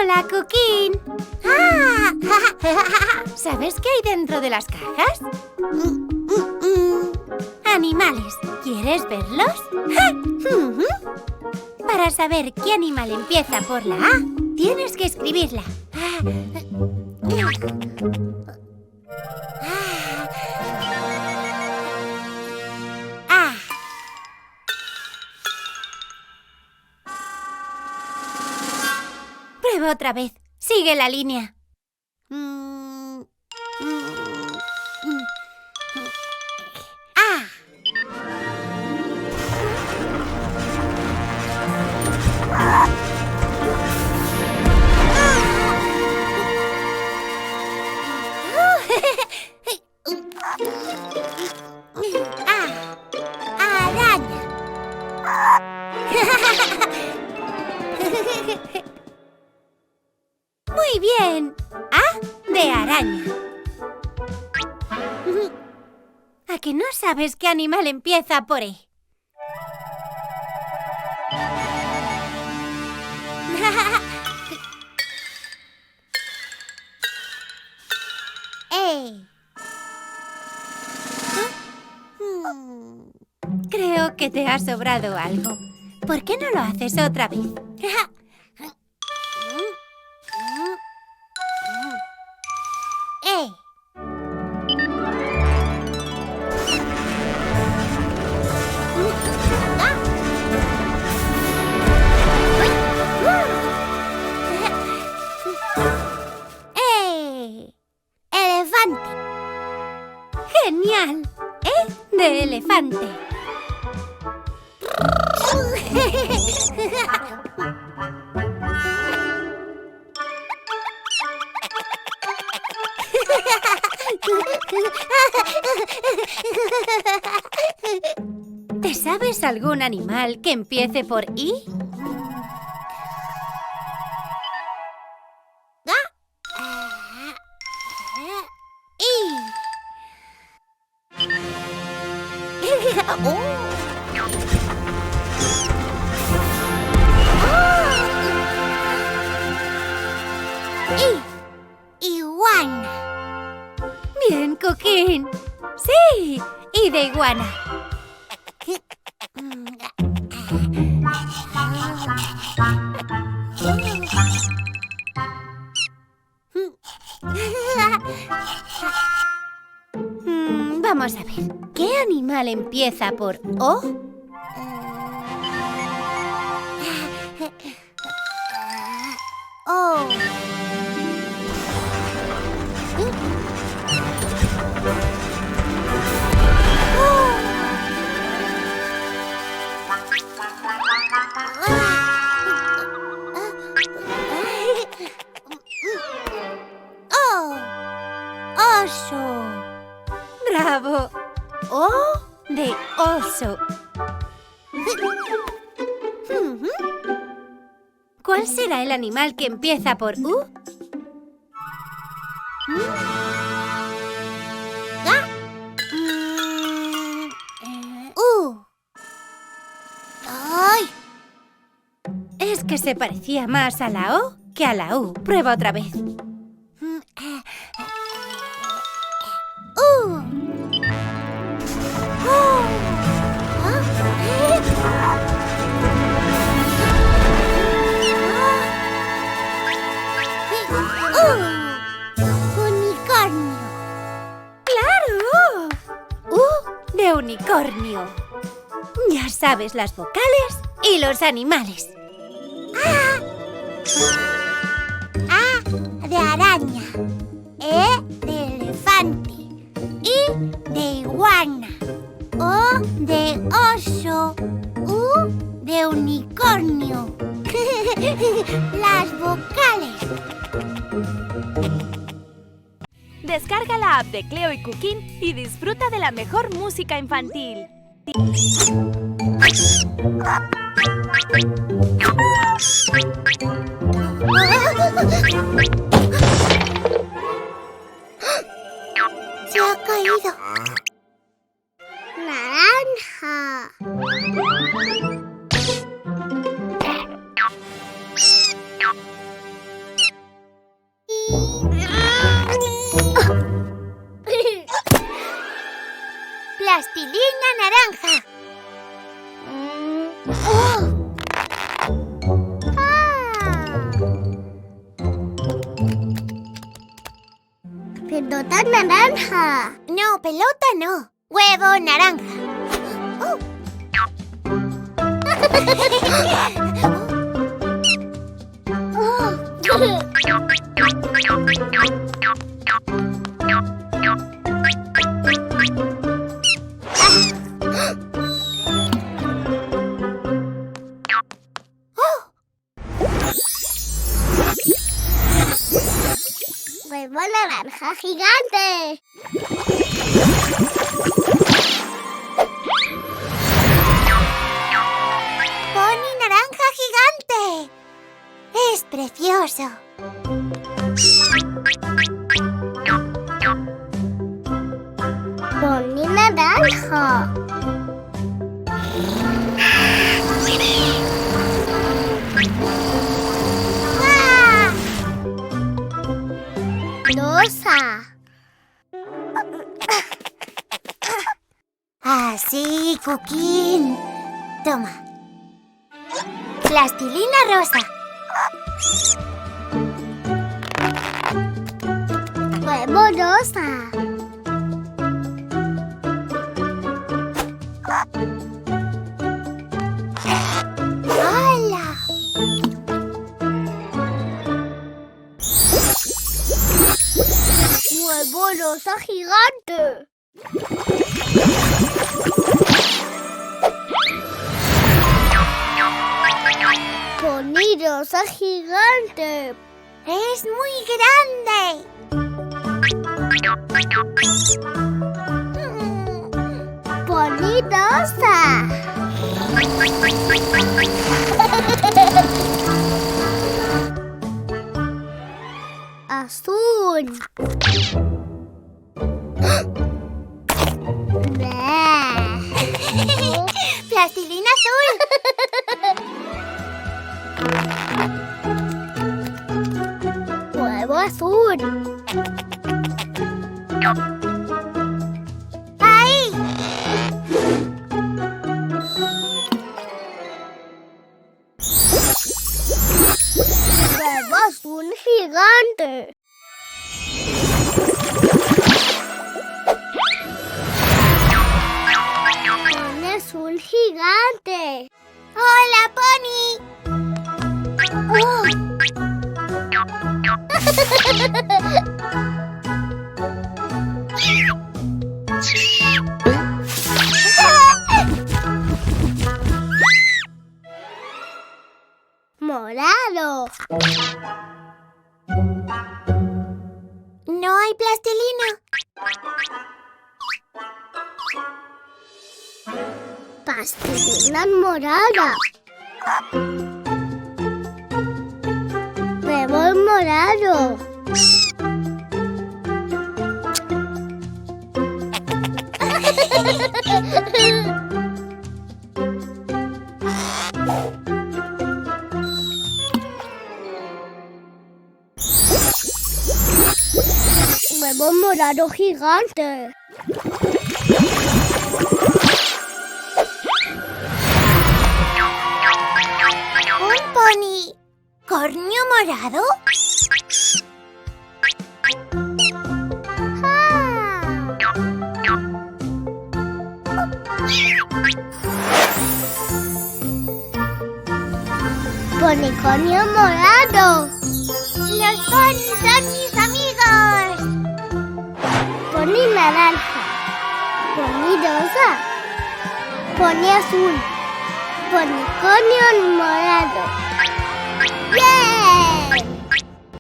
Hola, Cookie. ¡Ah! ¿Sabes qué hay dentro de las cajas? Animales. ¿Quieres verlos? Para saber qué animal empieza por la A, tienes que escribirla. A. Prueba otra vez. Sigue la línea. A. Araña. Muy bien. A de araña. ¿A que no sabes qué animal empieza por E? E. Creo que te ha sobrado algo. ¿Por qué no lo haces otra vez? E. ¡E! ¡Elefante! ¡Genial! E de elefante. ¿Te sabes algún animal que empiece por I? Iguana. Bien, Cookie. Sí, y de iguana. Vamos a ver. ¿Qué animal empieza por O? O. Oso. ¡Bravo! O de oso. ¿Cuál será el animal que empieza por U? U. ¡Ay! Es que se parecía más a la O que a la U. Prueba otra vez. Unicornio. ¡Claro! U de unicornio. Ya sabes las vocales y los animales. A de araña. E de elefante. I de iguana. O de oso. U de unicornio. Las vocales. Descarga la app de Cleo y Cookie y disfruta de la mejor música infantil. Se ha caído. Naranja. Plastilina naranja. Pelota naranja. No, pelota no. Huevo naranja. Huevo naranja gigante. Pony naranja gigante. Es precioso. Pony naranja. ¡Ah! Rosa. Así, Coquín. Toma. Plastilina rosa. Huevo rosa. ¡Hala! Huevo rosa gigante. Pony rosa gigante. Es muy grande. Pony rosa. Azul. Plastilina azul. Huevo azul. ¡Ahí! Huevo azul gigante. Pony azul gigante. ¡Hola, Pony! ¡Oh! Morado. No hay plastilina. Plastilina morada. Huevo morado. Huevo morado gigante. Un pony. ¿Cornio morado? Ponicornio morado. Los ponis son mis amigos. Pony naranja. Pony rosa. Pony azul. Ponicornio morado. ¡Yeah!